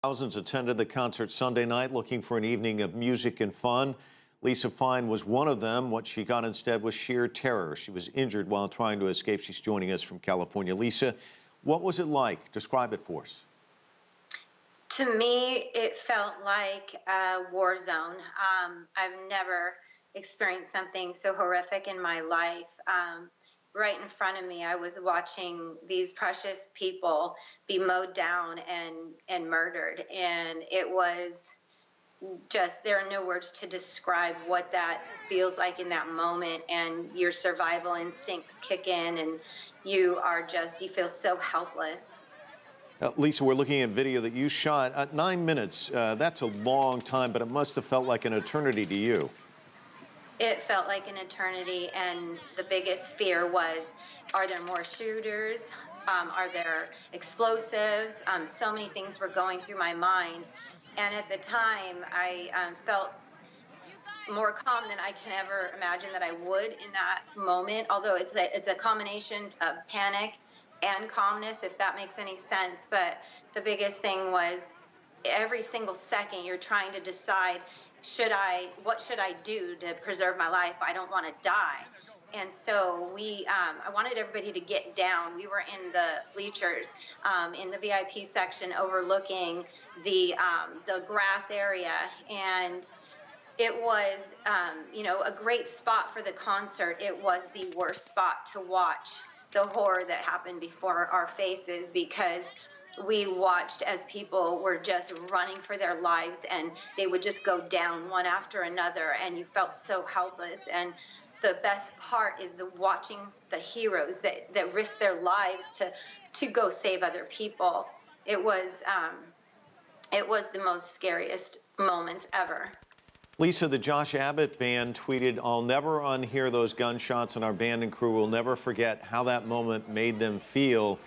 Thousands attended the concert Sunday night looking for an evening of music and fun. Lisa Fine was one of them. What she got instead was sheer terror. She was injured while trying to escape. She's joining us from California. Lisa, what was it like? Describe it for us. To me, it felt like a war zone. I've never experienced something so horrific in my life. Right in front of me, I was watching these precious people be mowed down and murdered. And it was just, there are no words to describe what that feels like in that moment. And your survival instincts kick in and you feel so helpless. Lisa, we're looking at video that you shot. 9 minutes, that's a long time, but it must have felt like an eternity to you. It felt like an eternity, and the biggest fear was, are there more shooters? Are there explosives? So many things were going through my mind. And at the time, I felt more calm than I can ever imagine that I would in that moment, although it's a combination of panic and calmness, if that makes any sense. But the biggest thing was every single second you're trying to decide, what should I do to preserve my life? I don't want to die. And so I wanted everybody to get down. We were in the bleachers, in the VIP section overlooking the grass area. And it was, a great spot for the concert. It was the worst spot to watch the horror that happened before our faces, because we watched as people were just running for their lives, and they would just go down one after another, and you felt so helpless. And the best part is watching the heroes that risk their lives to go save other people. It was the most scariest moments ever. Lisa, the Josh Abbott band tweeted, "I'll never unhear those gunshots, and our band and crew will never forget how that moment made them feel."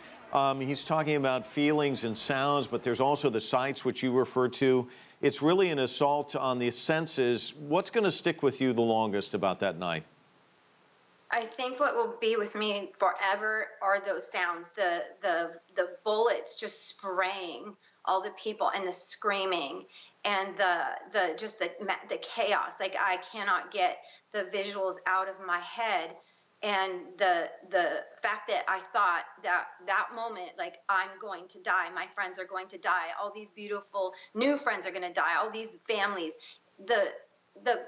He's talking about feelings and sounds, but there's also the sights, which you refer to. It's really an assault on the senses. What's going to stick with you the longest about that night? I think what will be with me forever are those sounds, the bullets just spraying all the people, and the screaming, and the chaos. Like, I cannot get the visuals out of my head. And the fact that I thought that moment, like, I'm going to die, my friends are going to die, all these beautiful new friends are going to die, all these families. The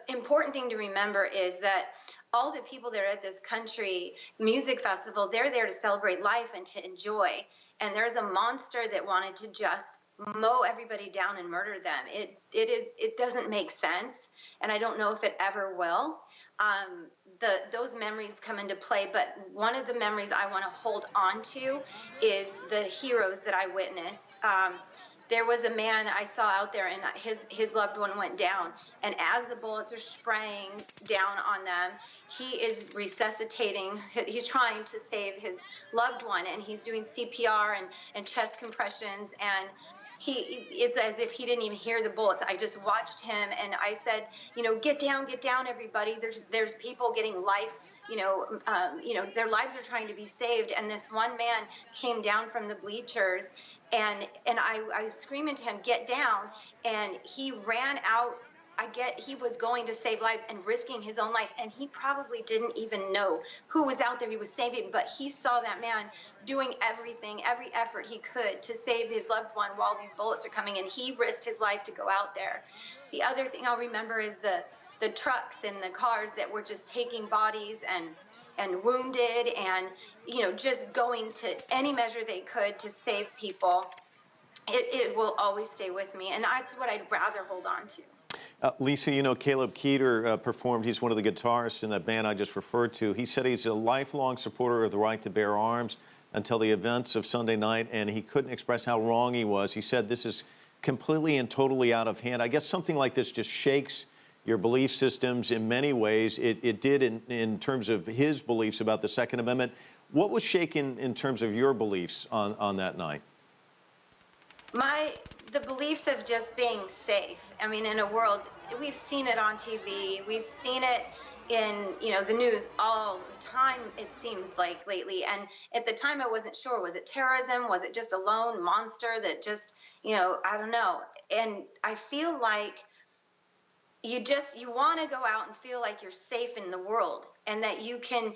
important thing to remember is that all the people that are at this country music festival, they're there to celebrate life and to enjoy. And there's a monster that wanted to just mow everybody down and murder them. It doesn't make sense, and I don't know if it ever will. Those memories come into play, but one of the memories I want to hold on to is the heroes that I witnessed. There was a man I saw out there, and his loved one went down. And as the bullets are spraying down on them, he is resuscitating. He's trying to save his loved one, and he's doing CPR and chest compressions. And it's as if he didn't even hear the bullets. I just watched him, and I said, get down, everybody. There's people getting life. Their lives are trying to be saved. And this one man came down from the bleachers, and I was screaming to him, get down. And he ran out. He was going to save lives and risking his own life. And he probably didn't even know who was out there he was saving, but he saw that man doing everything, every effort he could to save his loved one while these bullets are coming, and he risked his life to go out there. The other thing I'll remember is the trucks and the cars that were just taking bodies and wounded, and just going to any measure they could to save people. It will always stay with me, and that's what I'd rather hold on to. Lisa, Caleb Keeter performed. He's one of the guitarists in that band I just referred to. He said he's a lifelong supporter of the right to bear arms until the events of Sunday night, and he couldn't express how wrong he was. He said this is completely and totally out of hand. I guess something like this just shakes your belief systems in many ways. It did in terms of his beliefs about the Second Amendment. What was shaken in terms of your beliefs on that night? My the beliefs of just being safe. I mean, in a world, we've seen it on TV, we've seen it in, the news all the time, it seems like lately. And at the time I wasn't sure, was it terrorism? Was it just a lone monster that just, I don't know. And I feel like you want to go out and feel like you're safe in the world, and that you can,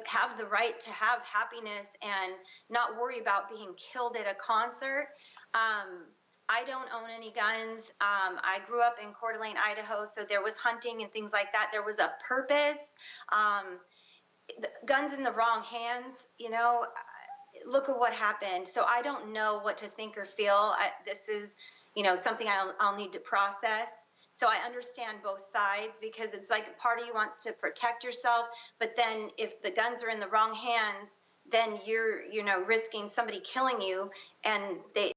have the right to have happiness and not worry about being killed at a concert. um, I don't own any guns. I grew up in Coeur d'Alene, Idaho, so there was hunting and things like that. There was a purpose. um, Guns in the wrong hands, look at what happened. So I don't know what to think or feel. This is, something I'll need to process. So I understand both sides, because it's like a part of you wants to protect yourself, but then if the guns are in the wrong hands, then you're, risking somebody killing you, and